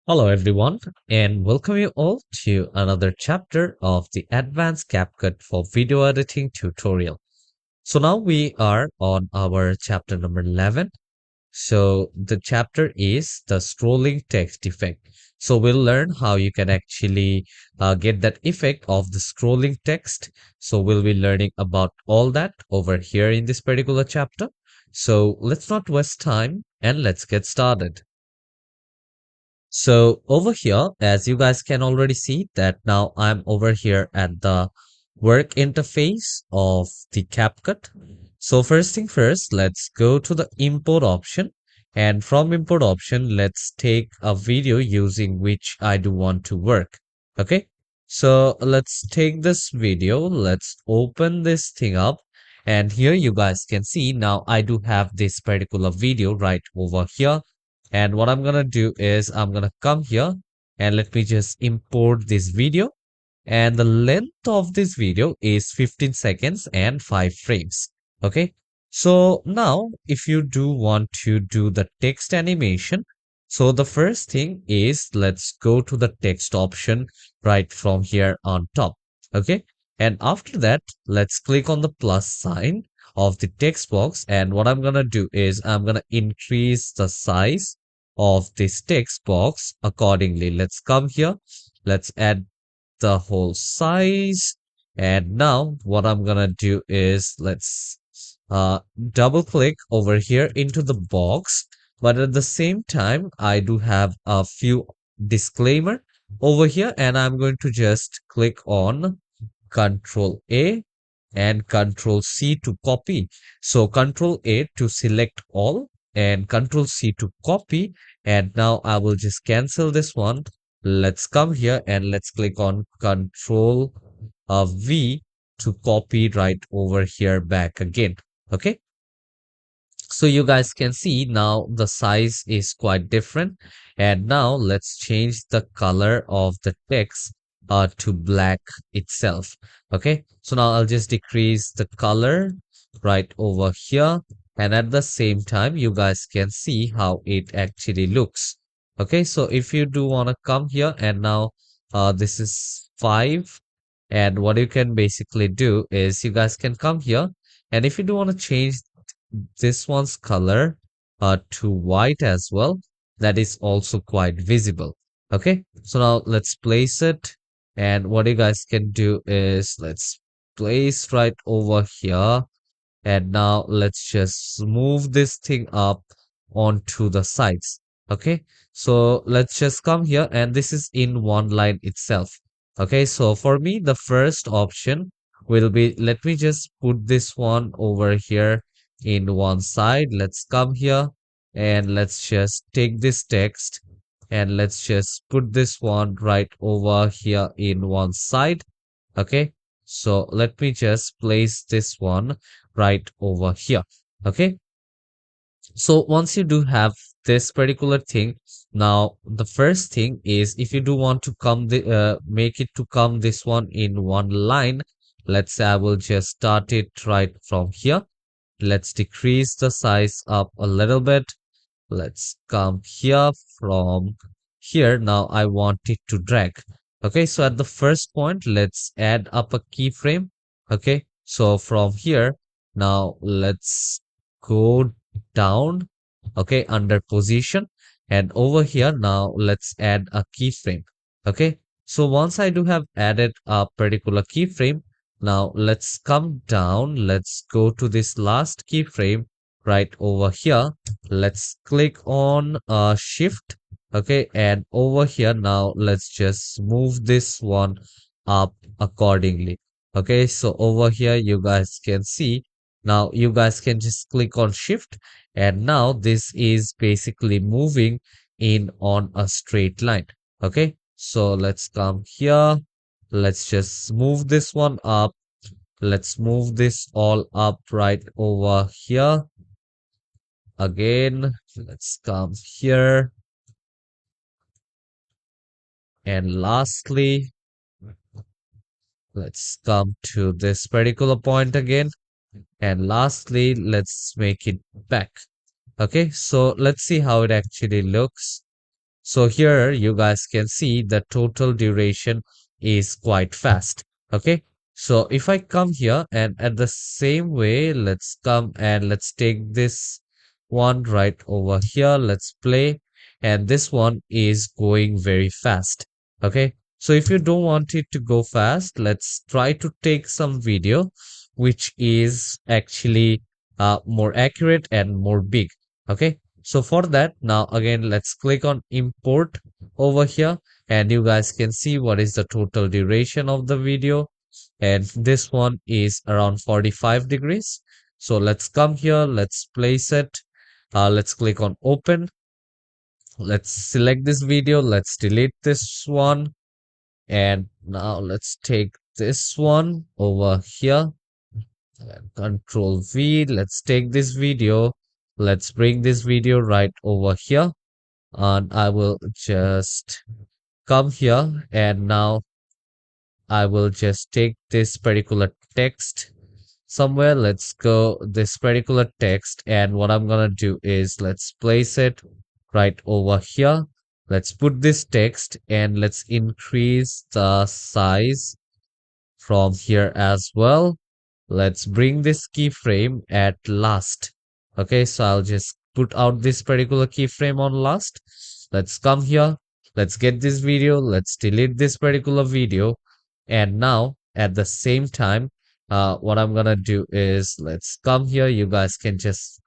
Hello everyone and welcome you all to another chapter of the Advanced CapCut for Video Editing tutorial. So now we are on our chapter number 11. So the chapter is the scrolling text effect. So we'll learn how you can actually get that effect of the scrolling text. So we'll be learning about all that over here in this particular chapter. So let's not waste time and let's get started. So over here, as you guys can already see that now I'm over here at the work interface of the CapCut. So first thing first, let's go to the import option. And from import option, let's take a video using which I do want to work. Okay. So let's take this video. Let's open this thing up. And here you guys can see now I do have this particular video right over here. And what I'm gonna do is I'm gonna come here and let me just import this video. And the length of this video is 15 seconds and 5 frames. Okay. So now if you do want to do the text animation, so the first thing is let's go to the text option right from here on top. Okay. And after that, let's click on the plus sign of the text box. And what I'm gonna do is I'm gonna increase the size of this text box accordingly. Let's come here. Let's add the whole size. And now what I'm gonna do is let's double click over here into the box. But at the same time, I do have a few disclaimer over here and I'm going to just click on Control A and Control C to copy. So Control A to select all and Control C to copy. And now I will just cancel this one. Let's come here and let's click on Control V to copy right over here back again. Okay. So you guys can see now the size is quite different. And now let's change the color of the text to black itself. Okay, so now I'll just decrease the color right over here. And at the same time, you guys can see how it actually looks. Okay, so if you do want to come here and now this is 5. And what you can basically do is you guys can come here. And if you do want to change this one's color to white as well, that is also quite visible. Okay, so now let's place it. And what you guys can do is let's place right over here. And now let's just move this thing up onto the sides. Okay, so let's just come here and this is in one line itself. Okay, so for me the first option will be, let me just put this one over here in one side. Let's come here and let's just take this text and let's just put this one right over here in one side. Okay, so let me just place this one right over here. Okay, so once you do have this particular thing, now the first thing is if you do want to come the make it to come this one in one line, let's say I will just start it right from here. Let's decrease the size up a little bit. Let's come here from here. Now I want it to drag. Okay, so at the first point, let's add up a keyframe. Okay, so from here, now let's go down. Okay, under position. And over here, now let's add a keyframe. Okay, so once I do have added a particular keyframe, now let's come down. Let's go to this last keyframe right over here. Let's click on shift. Okay, and over here now let's just move this one up accordingly. Okay, so over here you guys can see now you guys can just click on shift and now this is basically moving in on a straight line. Okay, so let's come here. Let's just move this one up. Let's move this all up right over here. Again, let's come here. And lastly, let's come to this particular point again. And lastly, let's make it back. Okay, so let's see how it actually looks. So here you guys can see the total duration is quite fast. Okay. So if I come here and at the same way, let's come and let's take this one right over here. Let's play. And this one is going very fast. Okay. So if you don't want it to go fast, let's try to take some video which is actually more accurate and more big. Okay. So for that, now again, let's click on import over here and you guys can see what is the total duration of the video. And this one is around 45 degrees. So let's come here, let's place it. Let's click on open. Let's select this video. Let's delete this one. And now let's take this one over here. Control V. Let's take this video. Let's bring this video right over here. And I will just come here and now I will just take this particular text somewhere. Let's go this particular text and what I'm gonna do is let's place it right over here. Let's put this text and let's increase the size from here as well. Let's bring this keyframe at last. Okay, so I'll just put out this particular keyframe on last. Let's come here. Let's get this video. Let's delete this particular video. And now at the same time, what I'm gonna do is let's come here. You guys can just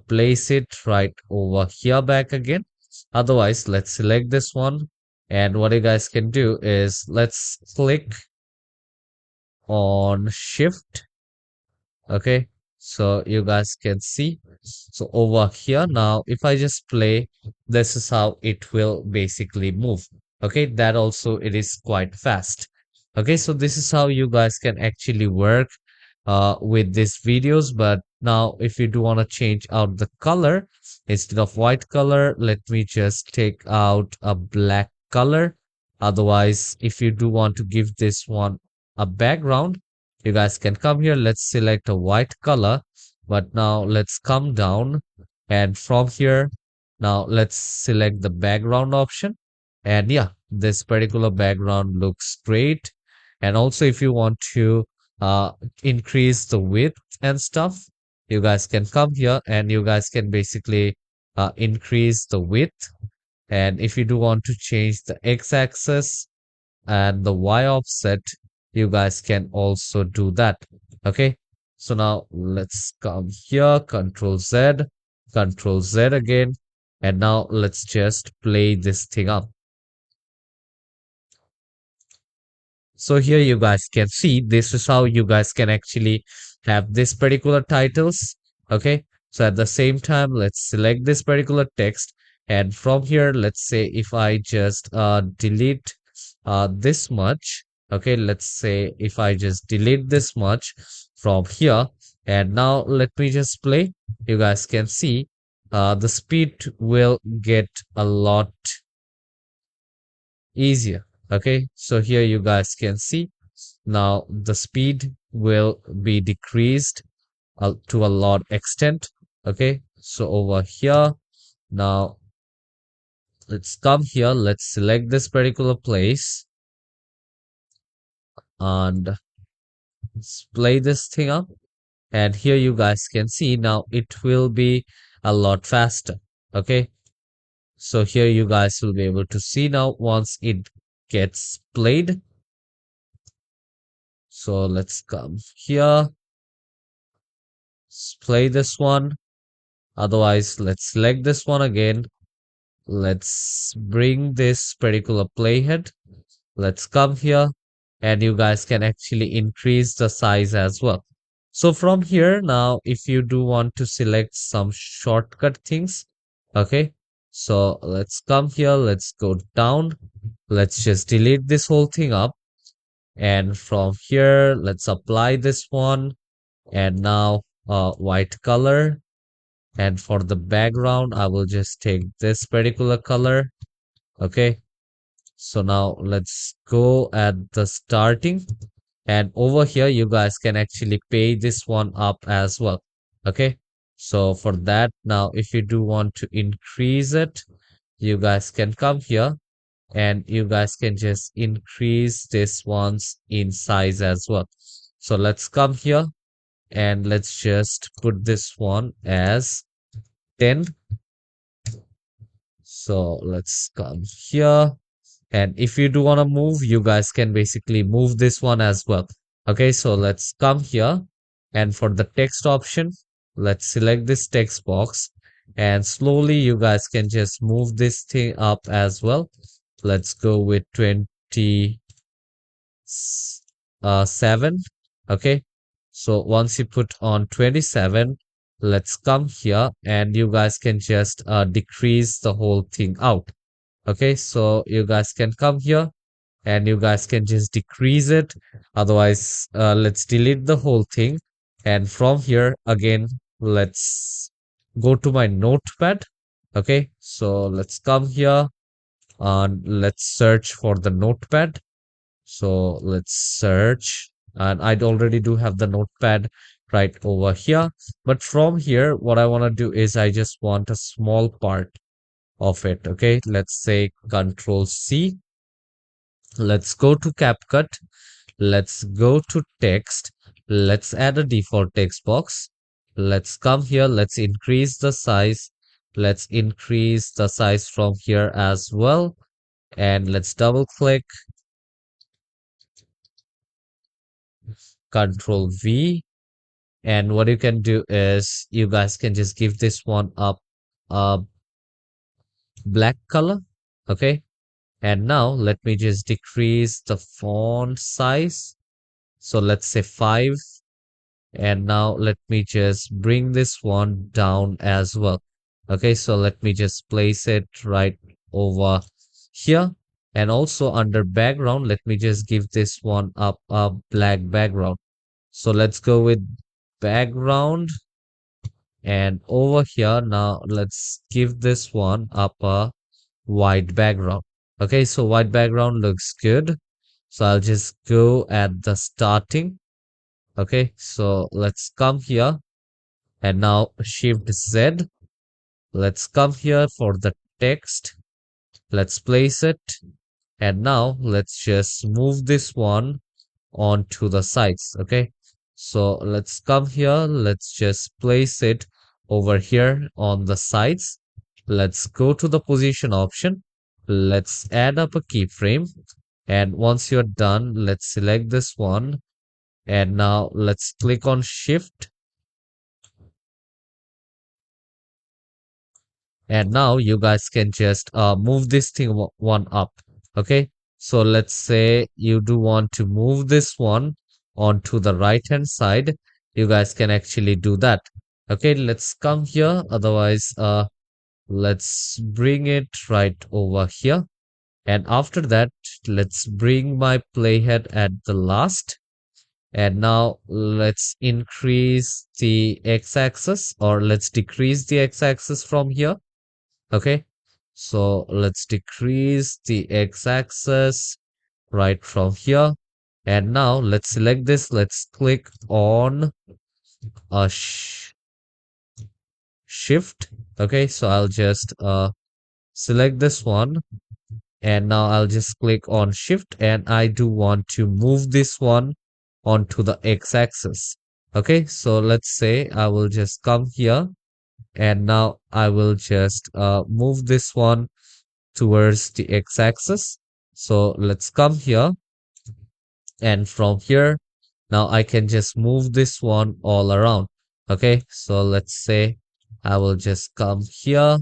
place it right over here back again. Otherwise, let's select this one. And what you guys can do is let's click on shift. Okay, so you guys can see. So over here now, if I just play, this is how it will basically move. Okay, that also it is quite fast. Okay, so this is how you guys can actually work with these videos. But now if you do want to change out the color, instead of white color, let me just take out a black color. Otherwise, if you do want to give this one a background, you guys can come here. Let's select a white color. But now let's come down and from here, now let's select the background option. And yeah, this particular background looks great. And also if you want to uh, increase the width and stuff, you guys can come here and you guys can basically increase the width. And if you do want to change the x-axis and the y offset, you guys can also do that. Okay, so now let's come here, control Z again, and now let's just play this thing up. So here you guys can see this is how you guys can actually have this particular titles. Okay, so at the same time, let's select this particular text. And from here, let's say if I just delete this much. Okay, let's say if I just delete this much from here. And now let me just play. You guys can see the speed will get a lot easier. Okay, so here you guys can see now the speed will be decreased to a lot extent. Okay, so over here now let's come here, let's select this particular place and let's play this thing up. And here you guys can see now it will be a lot faster. Okay, so here you guys will be able to see now once it gets played. So let's come here, let's play this one. Otherwise, let's select this one again. Let's bring this particular playhead. Let's come here and you guys can actually increase the size as well. So from here now, if you do want to select some shortcut things, okay, so let's come here, let's go down, let's just delete this whole thing up. And from here, let's apply this one. And now white color. And for the background, I will just take this particular color. Okay. So now let's go at the starting. And over here, you guys can actually pay this one up as well. Okay. So for that, now if you do want to increase it, you guys can come here and you guys can just increase this ones in size as well. So let's come here and let's just put this one as 10. So let's come here. And if you do want to move, you guys can basically move this one as well. Okay, so let's come here and for the text option, let's select this text box and slowly you guys can just move this thing up as well. Let's go with 27. Okay, so once you put on 27, let's come here and you guys can just decrease the whole thing out. Okay, so you guys can come here and you guys can just decrease it. Otherwise, let's delete the whole thing. And from here again, let's go to my notepad. Okay, so let's come here and let's search for the notepad. So let's search, and I already do have the notepad right over here. But from here, what I want to do is I just want a small part of it. Okay, let's say Control C. Let's go to CapCut. Let's go to text. Let's add a default text box. Let's come here. Let's increase the size. Let's increase the size from here as well. And let's double click, Control V. And what you can do is you guys can just give this one up a black color. Okay. And now let me just decrease the font size. So let's say 5. And now let me just bring this one down as well. Okay, so let me just place it right over here. And also under background, let me just give this one up a black background. So let's go with background. And over here, now let's give this one up a white background. Okay, so white background looks good. So I'll just go at the starting. Okay, so let's come here and now Shift Z. Let's come here for the text. Let's place it. And now let's just move this one onto the sides. Okay, so let's come here. Let's just place it over here on the sides. Let's go to the position option. Let's add up a keyframe. And once you're done, let's select this one. And now let's click on Shift. And now you guys can just move this thing one up. Okay, so let's say you do want to move this one onto the right hand side. You guys can actually do that. Okay, let's come here. Otherwise, let's bring it right over here. And after that, let's bring my playhead at the last. And now let's increase the x-axis, or let's decrease the x-axis from here. Okay, so let's decrease the x-axis right from here. And now let's select this. Let's click on a shift. Okay, so I'll just select this one. And now I'll just click on shift, and I do want to move this one onto the x-axis. Okay, so let's say I will just come here and now I will just move this one towards the x-axis. So let's come here, and from here now I can just move this one all around. Okay, so let's say I will just come here.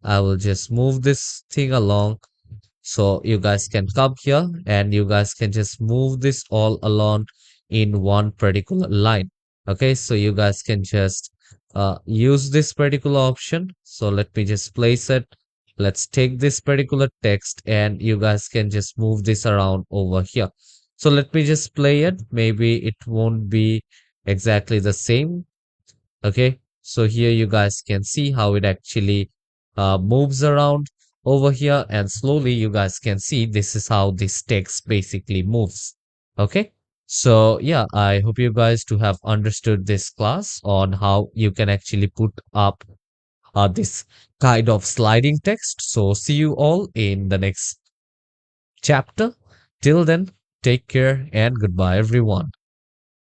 I will just move this thing along. So you guys can come here and you guys can just move this all along in one particular line. Okay, so you guys can just use this particular option. So let me just place it. Let's take this particular text and you guys can just move this around over here. So let me just play it. Maybe it won't be exactly the same. Okay, so here you guys can see how it actually moves around over here, and slowly you guys can see this is how this text basically moves. Okay, so yeah, I hope you guys to have understood this class on how you can actually put up this kind of sliding text. So see you all in the next chapter. Till then, take care and goodbye, everyone.